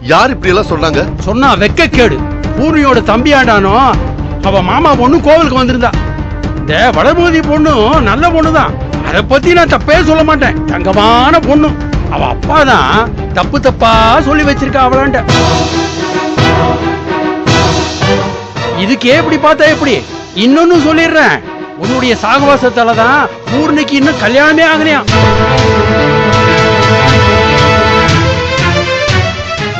யார் இப்படி எல்லாம் சொன்னாங்க? சொன்னா வெக்க கேடு. பூர்ணியோட தம்பி ஆண்டானோ அவ மாமா பொண்ணு கோவிலுக்கு வந்திருந்தா. இந்த வடபூதி பொண்ணு நல்ல பொண்ணுதான், அத பத்தி நான் தப்பே சொல்ல மாட்டேன். தங்கமான பொண்ணு. அவ அப்பா தான் தப்பு தப்பா சொல்லி வச்சிருக்கா அவளாண்ட. இதுக்கே இப்படி பார்த்தா எப்படி? இன்னொன்னு சொல்லிடுறேன், உன்னுடைய சாகவாசத்தாலதான் பூர்ணிக்கு இன்னும் கல்யாணமே ஆகலையா.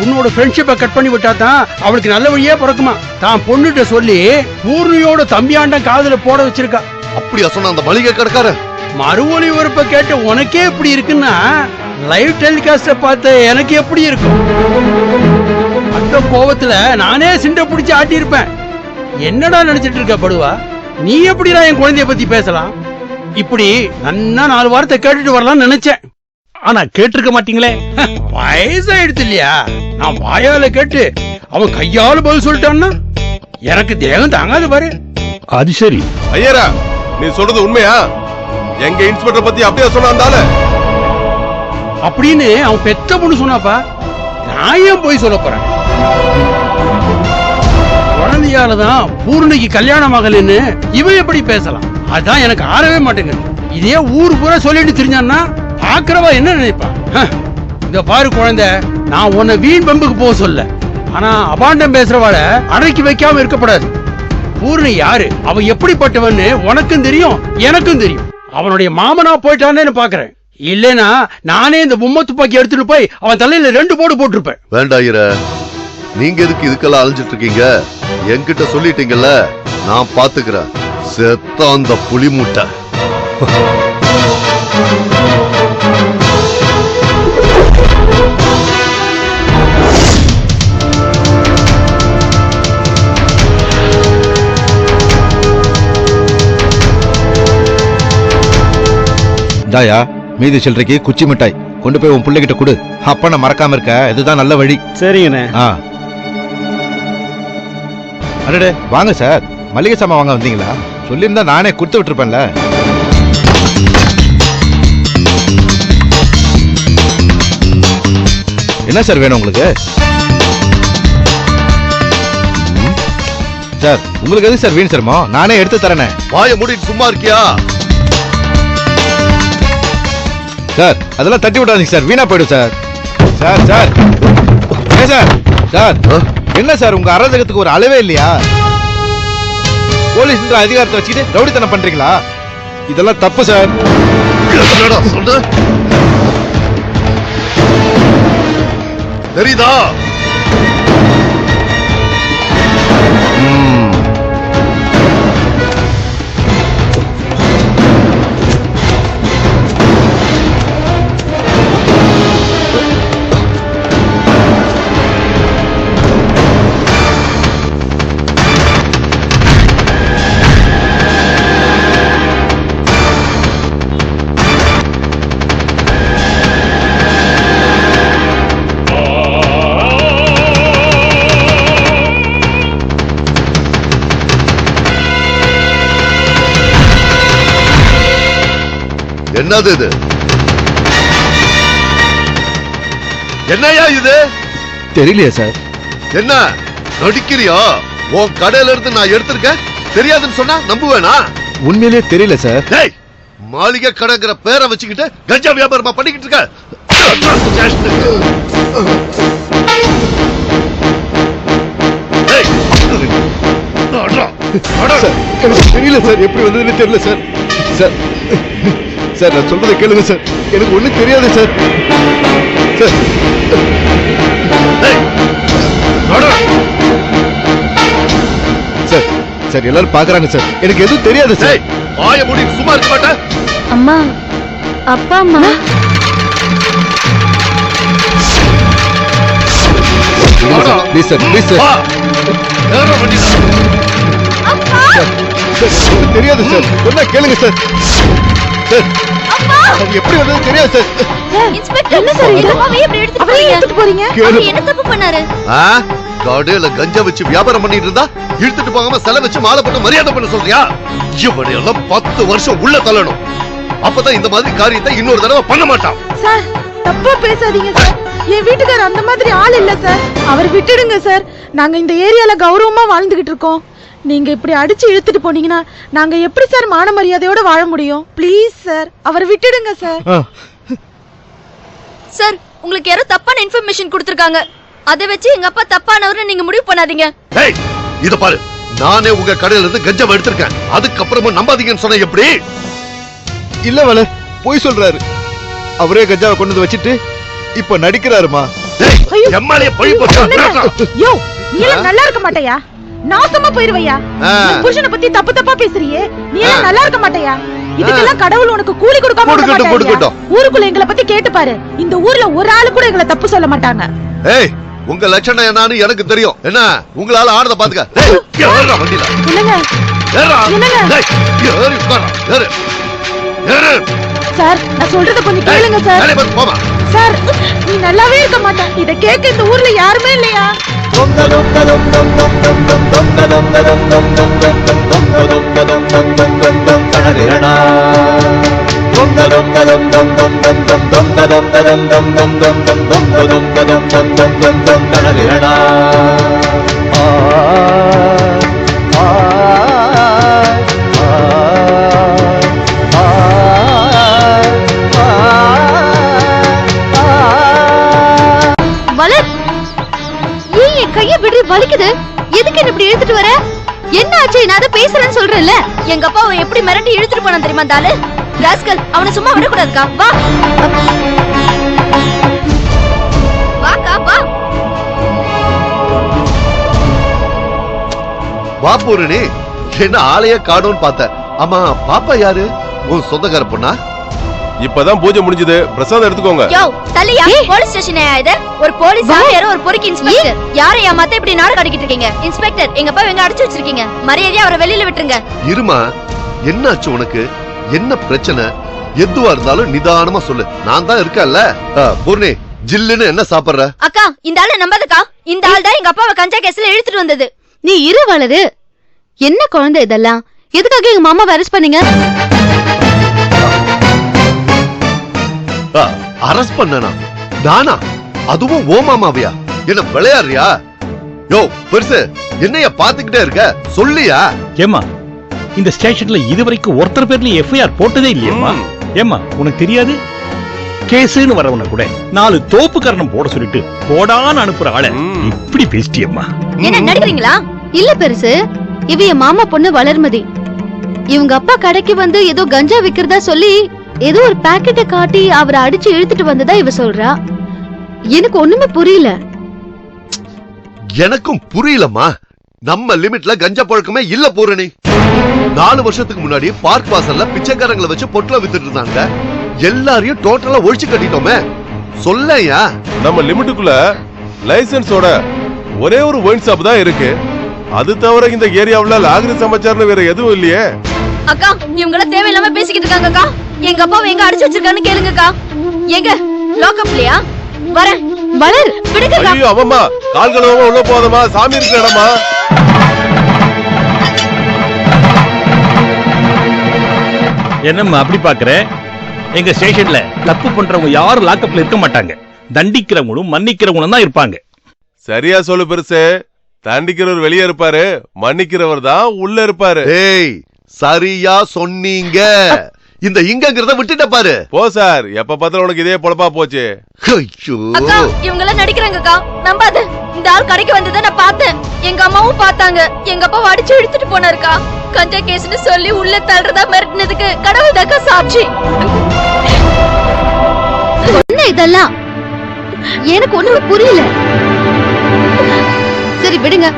உன்னோட ஃப்ரெண்ட்ஷிப்பை கட் பண்ணி விட்டா தான் அவளுக்கு நல்ல வழியே பிறக்குமா. தான் பொண்ணுட்ட சொல்லி பூர்ணியோட தம்பியாண்டம் காதுல போட வச்சிருக்கா. அப்படியா சொன்ன அந்த மளிகை கடைக்கார? மறுமொழி உறுப்பை கேட்ட உனக்கே எப்படி இருக்குன்னா லைவ் டெலிகாஸ்ட பார்த்த எனக்கு எப்படி இருக்கும்? அந்த கோவத்துல நானே சிண்ட பிடிச்சு ஆட்டி இருப்பேன். என்னடா நினைச்சிட்டு இருக்க படுவா? நீ எப்படிடா என் குழந்தைய பத்தி பேசலாம்? இப்படி நன்னா 4 வாரத்தை கேட்டுட்டு வரலாம்னு நினைச்சேன். ஆனா கேட்டிருக்க மாட்டீங்களே. வயசாயிடுது இல்லையா? நான் வாயால கேட்டு அவன் கையால பதில் சொல்லிட்டான்னா எனக்கு தேகம் தாங்காது பாரு. அது சரி. ஐயரா, நீ சொல்றது உண்மையா? எங்க இன்ஸ்பெக்டர் பத்தி அப்படியே சொன்னாந்தால அப்படின்னு அவன் பெத்த பொண்ணு சொன்னாப்பா. நான் ஏன் போய் சொல்ல போறேன்? குழந்தையாலதான் பூர்ணிக்கு கல்யாணம் ஆகலன்னு இவன் எப்படி பேசலாம்? அதான் எனக்கு ஆறவே மாட்டேங்குது. இதே ஊரு பூரா சொல்லிட்டு தெரிஞ்சான்னா பாக்குறவா என்ன நினைப்பா? இத பாரு குழந்தை, நான் உன்னை வீண் பம்புக்கு போக சொல்ல, ஆனா அபாண்டம் பேசுறவாள அடக்கி வைக்காம இருக்கப்படாது. பூர்ணி யாரு, அவன் எப்படிப்பட்டவன்னு உனக்கும் தெரியும் எனக்கும் தெரியும். அவனுடைய மாமனா போயிட்டானேன்னு பாக்குறேன். இல்லனா நானே இந்த பொம்மை துப்பாக்கி எடுத்துட்டு போய் அவன் தலையில 2 போடு போட்டிருப்பேன். வேண்டாம் ஐயரா, நீங்க எதுக்கு இதுக்கெல்லாம் அலைஞ்சிட்டு இருக்கீங்க? என்கிட்ட சொல்லிட்டீங்கல்ல, நான் பாத்துக்கிறேன். செத்த அந்த புலி மூட்டை. தாயா, மீதி சில்லறைக்கு குச்சி மிட்டாய் கொண்டு போய் உன் பிள்ளைகிட்ட கொடு. அப்ப நான் மறக்காம இருக்க, இதுதான் நல்ல வழி. சரிங்கண்ணே. அடடே, வாங்க சார். மளிகை சாமான் வாங்க வந்தீங்களா? சொல்லியிருந்தா நானே கொடுத்து விட்டுருப்பேன்ல. என்ன சார் வேணும் உங்களுக்கு? சார், உங்களுக்கு எது சார் வீண் சிரமம்? நானே எடுத்து தரேனே. வாய மூடிட்டு சும்மா இருக்கியா? சார், அதெல்லாம் தட்டி விடாதீங்க சார், வீணா போயிடும் sir. Sir sir sir sir, என்ன சார் உங்க அராஜகத்துக்கு ஒரு அளவே இல்லையா? போலீஸ் அதிகாரத்தை வச்சுக்கிட்டு ரவுடித்தனம் பண்றீங்களா? இதெல்லாம் தப்பு சார். தெரியுதா? என்னது இது? என்னையா இது? தெரியலையா சார்? என்ன நடிக்கிறியா? உன் கடையில இருந்து நான் எடுத்திருக்கேன், தெரியாதுன்னு சொன்னா நம்புவேனா? உண்மையிலேயே தெரியல சார். டேய், மாளிகை கடைங்கிற பேரை வச்சுக்கிட்டு கஞ்சா வியாபாரமா பண்ணிக்கிட்டு இருக்க. எனக்கு தெரியல சார், எப்படி வந்ததுன்னு தெரியல சார். சார் சார், நான் சொல்றதை கேளுங்க சார், எனக்கு ஒண்ணும் தெரியாது சார். சார் சார், எல்லாரும் பாக்குறாங்க சார், எனக்கு எதுவும் தெரியாது சார். வாய மூடி சும்மா இருக்க மாட்டேன். அம்மா, அப்பா அம்மா. Please sir, please sir. தெரியாது சார், சொன்னா கேளுங்க சார். சார், அது எப்படி வந்தது தெரியாது சார். இன்ஸ்பெக்டர், என்ன சார் இது? அம்மாவை எப்படி எடுத்துட்டு போறீங்க? அவர் என்ன தப்பு பண்ணாரு? கடையில கஞ்சா வச்சு வியாபாரம் பண்ணிட்டு இருந்தா இழுத்துட்டு போகாம செல வச்சு மாலை போட்டு மரியாதை பண்ண சொல்றியா? இவனை எல்லாம் 10 வருஷம் உள்ள தள்ளணும். அப்பதான் இந்த மாதிரி காரியத்தை இன்னொரு தடவை பண்ண மாட்டான். சார், தப்பா பேசாதீங்க சார். என் வீட்டுக்காரர் அந்த மாதிரி ஆள் இல்ல சார். அவர் விட்டுடுங்க சார். நாங்க இந்த ஏரியால கௌரவமா வாழ்ந்துகிட்டு இருக்கோம். நீங்க இப்படி அடிச்சு இழுத்துட்டு போனீங்கன்னா நாங்க எப்படி சார் மான மரியாதையோட வாழ முடியும்? ப்ளீஸ் சார், அவர் விட்டுடுங்க சார். சார், உங்களுக்கு யாரோ தப்பான இன்ஃபர்மேஷன் கொடுத்திருக்காங்க. அதை வச்சு எங்க அப்பா தப்பானவர்னு நீங்க முடிவு பண்ணாதீங்க. ஏய் இத பாரு, நானே உங்க கடையில இருந்து கஞ்சாவை எடுத்திருக்கேன். அதுக்கப்புறமா நம்பாதீங்கன்னு சொன்ன எப்படி? இல்ல வளர், போய் சொல்றாரு. அவரே கஞ்சாவை கொண்டு வந்து வச்சிட்டு இப்ப நடிக்கிறாருமா. ஏய் எம்மாலே பழி போச்சா? யோ, நீ எல்லாம் நல்லா இருக்க மாட்டயா? நாசமா போயிருவையா? என் புருஷனை பத்தி தப்பு தப்பா பேசுறியே, நீ எல்லாம் நல்லா இருக்க மாட்டயா? இதுக்கெல்லாம் கடவுள் உனக்கு கூலி கொடுக்காம விட மாட்டாரா? ஊருக்குள்ள எங்களை பத்தி கேட்டு பாரு. இந்த ஊர்ல ஒரு ஆளு கூட எங்களை தப்பு சொல்ல மாட்டாங்க. ஏய் உங்க லட்சணம் என்னன்னு எனக்கு தெரியும். என்ன உங்களால ஆனத பாத்துக்க. ஏய் ஏறா வண்டில. என்னங்க? ஏறா. என்னங்க? ஏய் ஏறி உட்கார். ஏறு. ஏறு. சார், நான் சொல்றத கொஞ்சம் கேளுங்க சார். வேலை பார்த்து போமா. சார், நீ நல்லாவே இருக்க மாட்ட. இத கேட்க இந்த ஊர்ல யாருமே இல்லையா? வளர், ஏன் என் கைய விடு, வலிக்குது. எதுக்கு என்ன இப்படி இழுத்துட்டு வர? என்ன ஆச்சு? நான் அதை பேசுறேன்னு சொல்றேன்ல. எங்க அப்பா அவன் எப்படி மிரட்டி இழுத்துட்டு போனான் தெரியுமா? அந்த ஆளு ராஸ்கல், அவனை சும்மா விடக்கூடாதுக்கா. வா வாக்கா வா. வா பூரணி, என்ன ஆளைய காணோன்னு பார்த்தேன். ஆமா பாப்பா யாரு? உன் சொந்தக்கார பொண்ணா? இப்பதான் பூஜை முடிஞ்சது, பிரசாதம் எடுத்துக்கோங்க. யோ தள்ளியா? போலீஸ் ஸ்டேஷன் இது. ஒரு போலீஸ் ஆஃபீஸர், ஒரு பொறுக்கி இன்ஸ்பெக்டர். யாரை ஏமாத்த இப்படி நாடு கடக்கிட்டு இருக்கீங்க? இன்ஸ்பெக்டர், எங்க அப்பா எங்க அடிச்சு வச்சிருக்கீங்க. மரியாதையா அவரை வெளியில விட்டுருங்க. இருமா, என்னாச்சு உனக்கு? என்ன பிரச்சனை? எதுவா இருந்தாலும் நிதானமா சொல்லு. நான் தான் இருக்கேன்ல. பூர்ணி, ஜில்லுன்னு என்ன சாப்பிடுற? அக்கா, இந்த ஆளை நம்பாதக்கா. இந்த ஆள் தான் எங்க அப்பாவை கஞ்சா கேஸ்ல இழுத்துட்டு வந்தது. நீ இரு வளரு. என்ன குழந்தை இதெல்லாம்? எதுக்காக எங்க மாமாவை அரெஸ்ட் பண்ணீங்க? அரஸ்ட் பண்ணனா? நானா? அதுவும் ஓ மாமாவியா? என்ன விளையாடுறியா? யோ பெருசு, என்னைய பாத்துக்கிட்டே இருக்க, சொல்லியா? ஏமா, இந்த ஸ்டேஷன்ல இதுவரைக்கும் ஒருத்தர் பேர்ல எஃப்ஐஆர் போட்டதே இல்லையம்மா. ஏமா உனக்கு தெரியாது? கேஸ்னு வரவன கூட 4 தோப்பு கரணம் போட சொல்லிட்டு போடான்னு அனுப்புற ஆளை இப்படி பேசிட்டியம்மா. என்ன நடிக்கிறீங்களா? இல்ல பெருசு, இவ என் மாமா பொண்ணு வளர்மதி. இவங்க அப்பா கடைக்கு வந்து ஏதோ கஞ்சா விக்கிறதா சொல்லி ஏதோ ஒரு பாக்கெட்டை காட்டி அவரை அடிச்சு இழுத்துட்டு வந்ததா இவ சொல்றா. எனக்கு ஒண்ணுமே புரியல. எனக்கும் புரியலம்மா. நம்ம லிமிட்ல கஞ்சா பழக்கமே இல்ல பூரணி. 4 வருஷத்துக்கு முன்னாடி பார்க் வாசல்ல பிச்சைக்காரங்களை வச்சு பொட்டலம் வித்துட்டு இருந்தாங்க. எல்லாரையும் டோட்டலா ஒழிச்சு கட்டிட்டோமே. சொல்லையா? நம்ம லிமிட்டுக்குள்ள லைசென்ஸோட ஒரே ஒரு ஒயின் ஷாப் தான் இருக்கு. அது தவிர இந்த ஏரியாவுல லாகிரி சமாச்சாரம் வேற எதுவும் இல்லையே. அக்கா, இவங்கள தேவையில்லாம பேசிக்கிட்டு இருக்காங்க அக்கா. எங்க அப்பாவை எங்க அடிச்சு வச்சிருக்கான்னு கேளுங்கக்கா. எங்க லாக்அப்லயா? வரேன். வளர், விடுங்கக்கா. ஐயோ அம்மா, கால் கழுவாம உள்ள போதமா, சாமி இருக்கிற இடமா? என்னம்மா அப்படி பாக்குற? எங்க ஸ்டேஷன்ல தப்பு பண்றவங்க யாரும் லாக்அப்ல இருக்க மாட்டாங்க. தண்டிக்கிறவங்களும் மன்னிக்கிறவங்களும் தான் இருப்பாங்க. சரியா சொல்லு பெருசு. தண்டிக்கிறவர் வெளியே இருப்பாரு, மன்னிக்கிறவர் தான் உள்ள இருப்பாரு. ஏய் சரியா சொன்னீங்க. இந்த இங்கங்கறத விட்டுட்ட பாரு. போ சார், எப்ப பார்த்தாலும் உனக்கு இதே பொழப்பா போச்சு. ஐயோ அக்கா, இவங்க எல்லாம் நடிக்கிறாங்கக்கா. நம்பாத. இந்த ஆள் கடைக்கு வந்ததை நான் பார்த்தேன். எங்க அம்மாவும் பார்த்தாங்க. எங்க அப்பா அடிச்சு இழுத்துட்டு போனாருக்கா. கஞ்சா கேஸ்னு சொல்லி உள்ள தள்ளுறதா மிரட்டினதுக்கு கடவுள் தாக்கா சாட்சி. என்ன இதெல்லாம்? எனக்கு ஒண்ணுமே புரியல. சரி விடுங்க.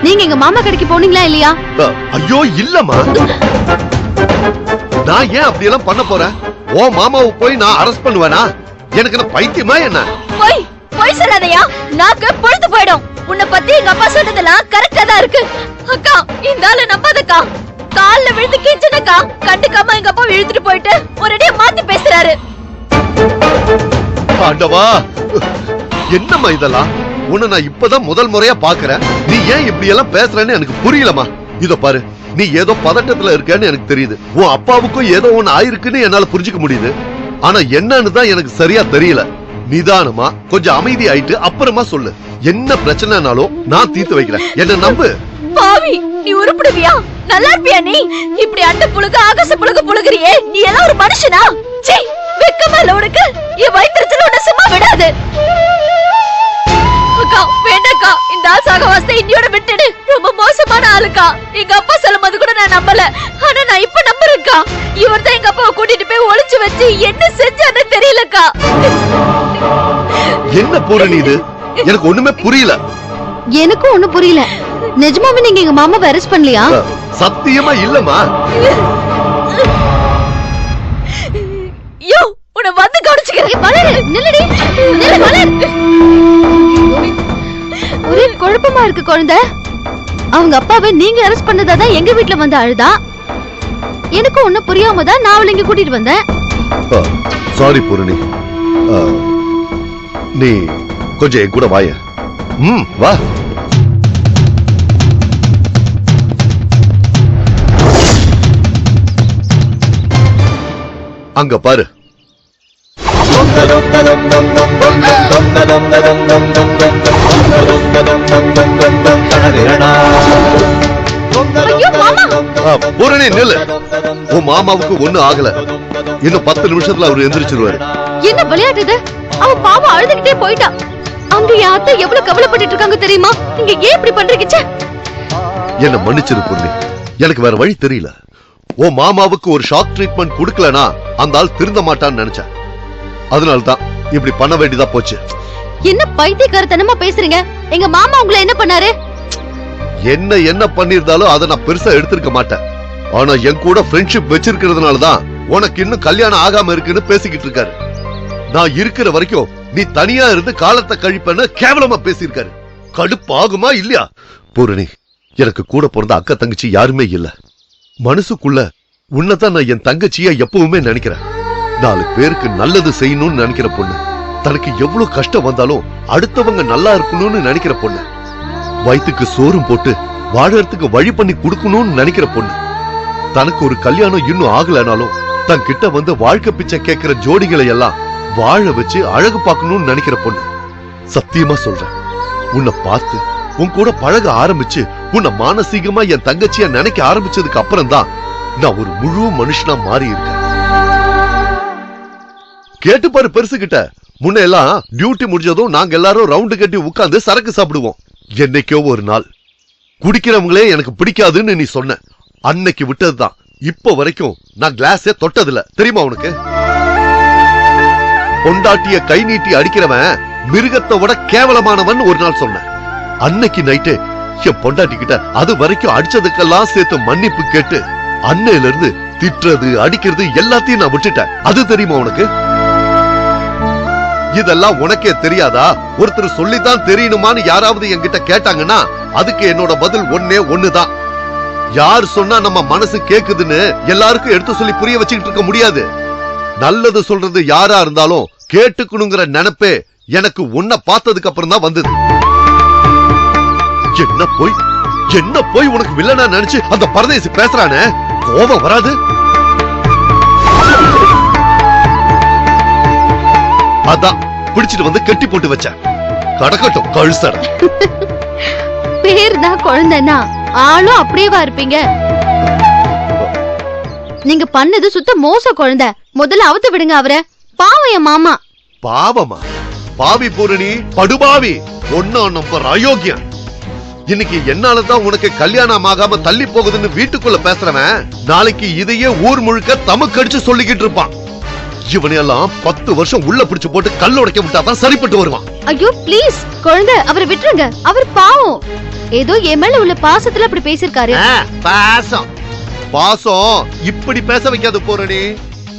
நீங்க எங்க மாமா கடைக்கு போனீங்களா இல்லையா? ஐயோ இல்லம்மா. நான் ஏன் அப்படி எல்லாம் பண்ண போறேன்? ஓ மாமாவை போய் நான் அரெஸ்ட் பண்ணுவேனா? எனக்கு என்ன பைத்தியமா என்ன? போய் சொல்லாதயா, நாக்கு பொழுது போயிடும். உன்னை பத்தி எங்க அப்பா சொன்னதெல்லாம் கரெக்டா தான் இருக்கு. அக்கா, இந்த ஆளு நம்பாதக்கா. கால்ல விழுந்து கெஞ்சனக்கா. கண்டுக்காம எங்க அப்பா இழுத்துட்டு போயிட்டு ஒரேடியா மாத்தி பேசுறாரு. ஆண்டவா, என்னம்மா இதெல்லாம்? உன்னை நான் இப்பதான் முதல் முறையா பாக்குறேன். நீ ஏன் இப்படி எல்லாம் பேசுறேன்னு எனக்கு புரியலமா. இத பாரு, நீ ஏதோ பதட்டத்துல இருக்கன்னு எனக்கு தெரியுது. உன் அப்பாவுக்கும் ஏதோ ஒண்ணு ஆயிருக்குன்னு என்னால புரிஞ்சுக்க முடியுது. ஆனா என்னன்னு தான் எனக்கு சரியா தெரியல. நிதானமா கொஞ்சம் அமைதி ஆயிட்டு அப்புறமா சொல்லு. என்ன பிரச்சனைனாலும் நான் தீர்த்து வைக்கிறேன். என்ன நம்பு. பாவி, நீ உருப்படுவியா? நல்லா இருப்பியா நீ? இப்படி அண்ட புழுக ஆகாச புழுக புழுகிறியே, நீ எல்லாம் ஒரு மனுஷனா? சீ, வெக்கமா இல்ல உனக்கு? என் வயிற்றுல உன்னை சும்மா விடாது. அக்கா வேண்டக்கா, இந்த ஆள் சாகவாசத்தை இன்னியோட விட்டுடு. ரொம்ப மோசமான ஆளுக்கா. எங்க அப்பா சொல்லும் போது கூட நான் நம்பல, ஆனா நான் இப்ப நம்புறேன்க்கா. இவர் தான் எங்க அப்பாவை கூட்டிட்டு போய் ஒளிச்சு வச்சு என்ன செஞ்சான்னு தெரியலக்கா. என்ன பூரணி இது? எனக்கு ஒண்ணுமே புரியல. எனக்கும் ஒண்ணும் புரியல. நிஜமாவே நீங்க எங்க மாமாவை அரெஸ்ட் பண்ணலையா? சத்தியமா இல்லம்மா. யோ, உன்னை வந்து கவனிச்சுக்கிறேன். வளரு, நில்லுடி. நில்லு, வளரு. ஒரே குழப்பமா இருக்கு குழந்தை. அவங்க அப்பாவை நீங்க அரெஸ்ட் பண்ணதாதான் எங்க வீட்டுல வந்து அழுதா. எனக்கும் ஒண்ணும் புரியாம தான் நான் அவளை இங்க கூட்டிட்டு வந்தேன். சாரி பூரணி. நீ கொஞ்சம் என் கூட வாய. வா. அங்க பாரு. ஐயோ மாமா. பூரணி நில்லு. உன் மாமாவுக்கு ஒண்ணு ஆகல. இன்னும் 10 நிமிஷத்துல அவரு எந்திரிச்சிருவாரு. என்ன விளையாட்டு இது? அவ பாவம் அழுதுகிட்டே போயிட்டா. அங்க என் அத்தை எவ்வளவு கவலைப்பட்டு இருக்காங்க தெரியுமா? நீங்க ஏன் இப்படி பண்றீங்க? என்ன மன்னிச்சிரு பூரணி. எனக்கு வேற வழி தெரியல. உன் மாமாவுக்கு ஒரு ஷாக் ட்ரீட்மெண்ட் கொடுக்கலனா அந்த ஆள் திருந்த மாட்டான்னு நினைச்சேன். அதனால்தான் இப்படி பண்ண வேண்டியதா போச்சு. என்ன பைத்தியக்காரத்தனமா பேசுறீங்க? எங்க மாமா உங்களை என்ன பண்ணாரு? என்ன பண்ணிருந்தாலும் அதை நான் பெருசா எடுத்திருக்க மாட்டேன். ஆனா என் கூட ஃப்ரெண்ட்ஷிப் வச்சிருக்கிறதுனாலதான் உனக்கு இன்னும் கல்யாணம் ஆகாம இருக்குன்னு பேசிக்கிட்டு இருக்காரு. நான் இருக்கிற வரைக்கும் நீ தனியா இருந்து காலத்தை கழிப்பன்னு கேவலமா பேசியிருக்காரு. கடுப்பு ஆகுமா இல்லையா? பூரணி, எனக்கு கூட பிறந்த அக்கா தங்கச்சி யாருமே இல்ல. மனசுக்குள்ள உன்னதான் நான் என் தங்கச்சியா எப்பவுமே நினைக்கிறேன். 4 பேருக்கு நல்லது செய்யணும்னு நினைக்கிற பொண்ணு. தனக்கு எவ்வளவு கஷ்டம் வந்தாலும் அடுத்தவங்க நல்லா இருக்கணும்னு நினைக்கிற பொண்ணு. வயிற்றுக்கு சோறும் போட்டு வாழறதுக்கு வழி பண்ணி கொடுக்கணும்னு நினைக்கிற பொண்ணு. தனக்கு ஒரு கல்யாணம் இன்னும் ஆகலனாலும் தன் கிட்ட வந்து வாழ்க்கை பிச்சை கேட்கிற ஜோடிகளை எல்லாம் வாழ வச்சு அழகு பார்க்கணும்னு நினைக்கிற பொண்ணு. சத்தியமா சொல்றேன், உன்னை பார்த்து உன் கூட பழக ஆரம்பிச்சு உன்னை மானசீகமா என் தங்கச்சியா நினைக்க ஆரம்பிச்சதுக்கு அப்புறம் தான் நான் ஒரு முழு மனுஷனா மாறி இருக்கேன். கேட்டு பாரு பெருசுகிட்ட. முன்ன எல்லாம் டியூட்டி முடிஞ்சதும் நாங்க எல்லாரும் ரவுண்டு கட்டி உட்கார்ந்து சரக்கு சாப்பிடுவோம். என்னைக்கோ ஒரு நாள் குடிக்கிறவங்களே எனக்கு பிடிக்காதுன்னு நீ சொன்ன. அன்னைக்கு விட்டதுதான். இப்ப வரைக்கும் நான் கிளாஸே தொட்டதில்ல. தெரியுமா உனக்கு? பொண்டாட்டிய கை நீட்டி அடிக்கிறவன் மிருகத்தை விட கேவலமானவன் ஒரு நாள் சொன்ன. அன்னைக்கு நைட்டு என் பொண்டாட்டி கிட்ட அது வரைக்கும் அடிச்சதுக்கெல்லாம் சேர்த்து மன்னிப்பு கேட்டு அன்னையில இருந்து திட்டுறது அடிக்கிறது எல்லாத்தையும் நான் விட்டுட்டேன். அது தெரியுமா உனக்கு? இதெல்லாம் உனக்கே தெரியாதா? ஒருத்தர் சொல்லித்தான் தெரியணுமான்னு யாராவது என்கிட்ட கேட்டாங்கன்னா அதுக்கு என்னோட பதில் ஒன்னே ஒண்ணுதான். யார் சொன்னா நம்ம மனசு கேக்குதுன்னு எல்லாருக்கும் எடுத்து சொல்லி புரிய வச்சுக்கிட்டு இருக்க முடியாது. நல்லது சொல்றது யாரா இருந்தாலும் கேட்டுக்கணுங்கிற நினைப்பே எனக்கு உன்னை பார்த்ததுக்கு அப்புறம் தான் வந்தது. என்ன போய் உனக்கு வில்லனா நினைச்சு அந்த பரதேசி பேசுறானே, கோபம் வராது? அதான் பிடிச்சிட்டு வந்து கட்டி போட்டு வச்ச. கடக்கட்டும் கழுசட. பேர் தான் குழந்தைன்னா ஆளும் அப்படியேவா இருப்பீங்க? நீங்க பண்ணது சுத்த மோச குழந்தை. முதல்ல அவுத்து விடுங்க அவரை. பாவம் என் மாமா. பாவமா? பாவி பூரணி, படுபாவி, ஒன்னா நம்பர் அயோக்கியம். இன்னைக்கு என்னாலதான் உனக்கு கல்யாணம் ஆகாம தள்ளி போகுதுன்னு வீட்டுக்குள்ள பேசுறவன் நாளைக்கு இதையே ஊர் முழுக்க தமக்கடிச்சு சொல்லிக்கிட்டு இருப்பான். இவனையெல்லாம் 10 வருஷம் உள்ள பிடிச்சு போட்டு கல் உடைக்க விட்டாதான் சரிப்பட்டு வருவான். ஐயோ ப்ளீஸ் குழந்தை, அவரை விட்டுருங்க. அவர் பாவம். ஏதோ என் மேல உள்ள பாசத்துல அப்படி பேசிருக்காரு. பாசம் பாசம் இப்படி பேச வைக்காது பூரணி.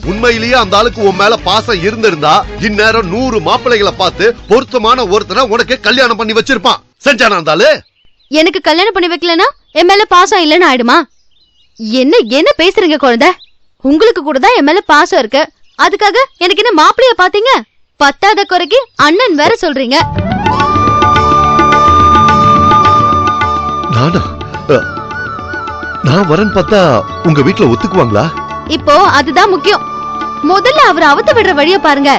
உண்மையிலேயே அந்த ஆளுக்கு உன் மேல பாசம் இருந்திருந்தா இந்நேரம் 100 மாப்பிள்ளைகளை பார்த்து பொருத்தமான ஒருத்தனை உனக்கு கல்யாணம் பண்ணி வச்சிருப்பான். செஞ்சானா அந்த ஆளு? எனக்கு கல்யாணம் பண்ணி வைக்கலனா என் மேல பாசம் இல்லன்னு ஆயிடுமா? என்ன பேசுறீங்க குழந்தை? உங்களுக்கு கூட தான் என் மேல பாசம் இருக்கு. அதுக்காக எனக்கு என்ன மாப்பிள்ளைய பாத்தீங்க? பத்தாத குறைக்கு அண்ணன் வேற சொல்றீங்க. நான் வரேன்னு பார்த்தா உங்க வீட்டுல ஒத்துக்குவாங்களா? இப்போ அதுதான் முக்கியம். முதல்ல அவர் அவுத்து விடுற வழிய பாருங்க.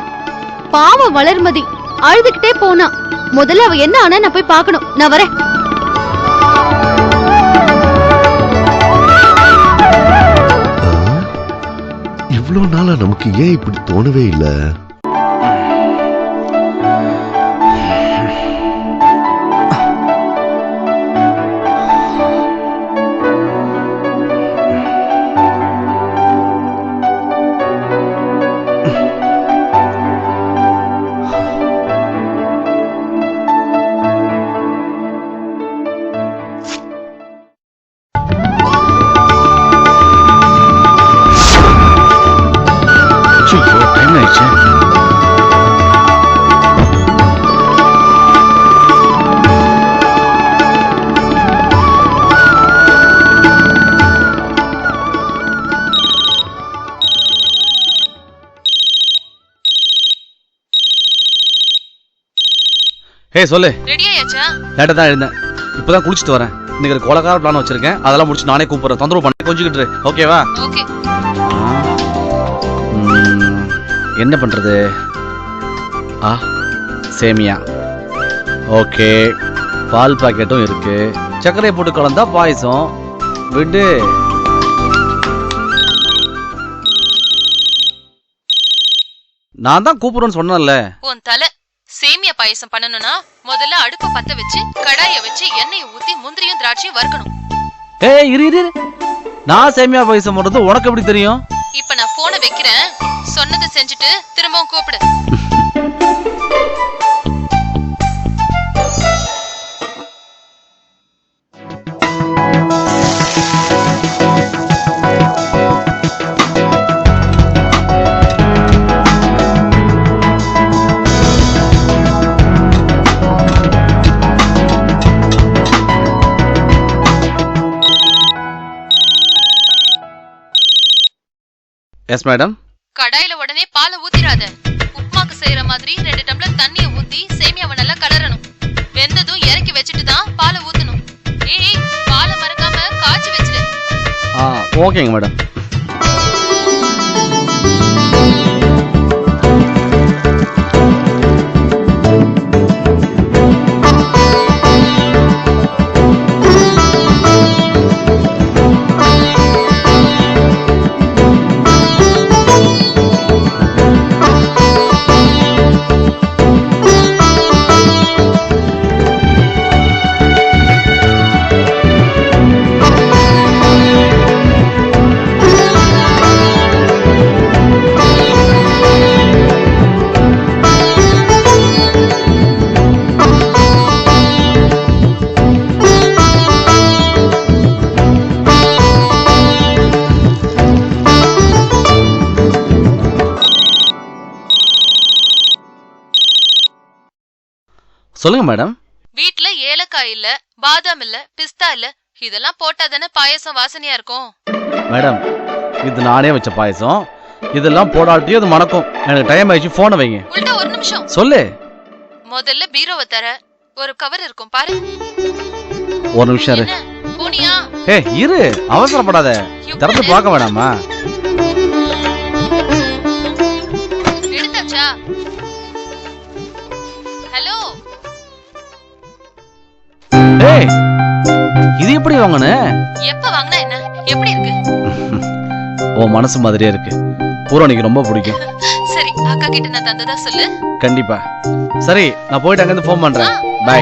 பாவம் வளர்மதி அழுதுகிட்டே போனா. முதல்ல அவ என்ன ஆனா நான் போய் பார்க்கணும். நான் வரேன். இவ்வளவு நாளா நமக்கு ஏன் இப்படி தோணவே இல்ல? சொல்லு. ரெடி ஆயாச்சா? லேட்டா தான் எழுந்தேன். இப்பதான் குளிச்சிட்டு வரேன். இன்னைக்கு ஒரு கொலகார பிளான் வச்சிருக்கேன். அதெல்லாம் முடிச்சு நானே கூப்பிடுறேன். தொந்தரவு பண்ண கொஞ்சிக்கிட்டு. ஓகேவா? ஓகே. என்ன பண்றது? சேமியா. ஓகே. பால் பாக்கெட்டும் இருக்கு. சர்க்கரை போட்டு கலந்தா பாயசம். விடு. நான் தான் கூப்பிடுறேன்னு சொன்னேன்ல. உன் தலை. சேமியா பாயசம் பண்ணணும்னா முதல்ல அடுப்ப பத்த வச்சு கடாய வச்சு எண்ணெயை ஊத்தி முந்திரியும் திராட்சையும் வறுக்கணும். ஏய் இரு. நான் சேமியா பாயசம் பண்றது உனக்கு எப்படி தெரியும்? இப்ப நான் போனை வைக்கிறேன். சொன்னதை செஞ்சுட்டு திரும்பவும் கூப்பிடு. Yes madam. கடாயில உடனே பாலை ஊத்திராத. உப்புமாக்கு செய்யற மாதிரி 2 டம்ளர் தண்ணியை ஊத்தி சேமியாவை நல்லா கலரணும். வெந்ததும் இறக்கி வச்சுட்டு தான் பாலை ஊத்தணும். ஏய் பாலை மறக்காம காய்ச்சி வச்சிடு. ஓகேங்க மேடம். சொல்லுங்க மேடம். வீட்ல ஏலக்காய் இல்ல, பாதாம் இல்ல, பிஸ்தா இல்ல. இதெல்லாம் போட்டா தானே பாயசம் வாசனையா இருக்கும். மேடம் இது நானே வச்ச பாயசம். இதெல்லாம் போடாட்டியும் அது மணக்கும். எனக்கு டைம் ஆயிடுச்சு. போனை வைங்க. உள்டா ஒரு நிமிஷம். சொல்லு. முதல்ல பீரோவை தர ஒரு கவர் இருக்கும் பாரு. ஒரு நிமிஷம் இரு. போனியா? இரு, அவசரப்படாத. திறந்து பார்க்க வேணாமா? எடுத்தாச்சா? ஹலோ. இது எப்படி வாங்கின? எப்ப வாங்கினா என்ன? எப்படி இருக்கு? ஓ மனசு மாதிரியே இருக்கு. பூரணிக்கு ரொம்ப பிடிக்கும். சரி, அக்கா கிட்ட நான் தந்ததா சொல்லு. கண்டிப்பா. சரி, நான் போயிட்டு அங்க இருந்து ஃபோன் பண்றேன். பை.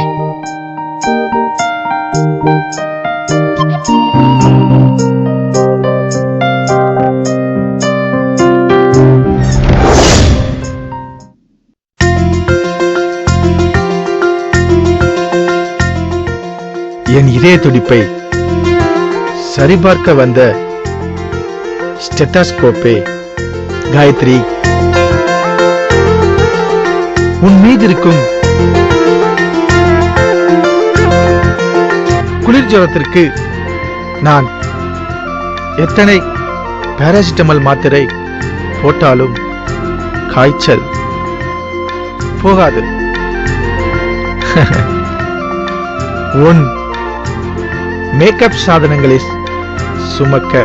என் இதய துடிப்பை சரிபார்க்க வந்த ஸ்டெத்தாஸ்கோப்பே காயத்ரி, உன் மீது இருக்கும் குளிர் ஜுரத்திற்கு நான் எத்தனை பாராசிட்டமல் மாத்திரை போட்டாலும் காய்ச்சல் போகாது. உன் மேக்கப் சாதனங்களை சுமக்க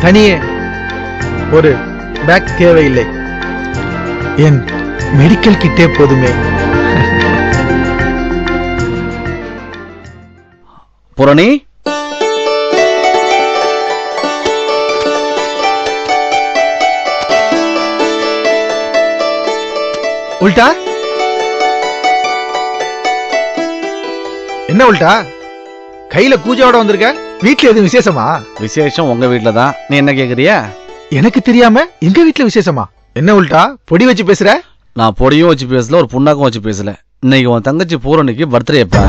தனியே ஒரு பேக் தேவையில்லை. என் மெடிக்கல் கிட்டே போதுமே. பூரணி, உல்டா என்ன உல்டா கையில கூஜாவோட வந்திருக்க? வீட்ல எதுவும் விசேஷமா? விசேஷம் உங்க வீட்ல தான். நீ என்ன கேக்குறியா? எனக்கு தெரியாம எங்க வீட்ல விசேஷமா? என்ன உல்டா பொடி வச்சு பேசுற? நான் பொடியும் வச்சு பேசல, ஒரு புண்ணாக்கும் வச்சு பேசல. இன்னைக்கு உன் தங்கச்சி பூரணிக்கு பர்த்டேப்பா.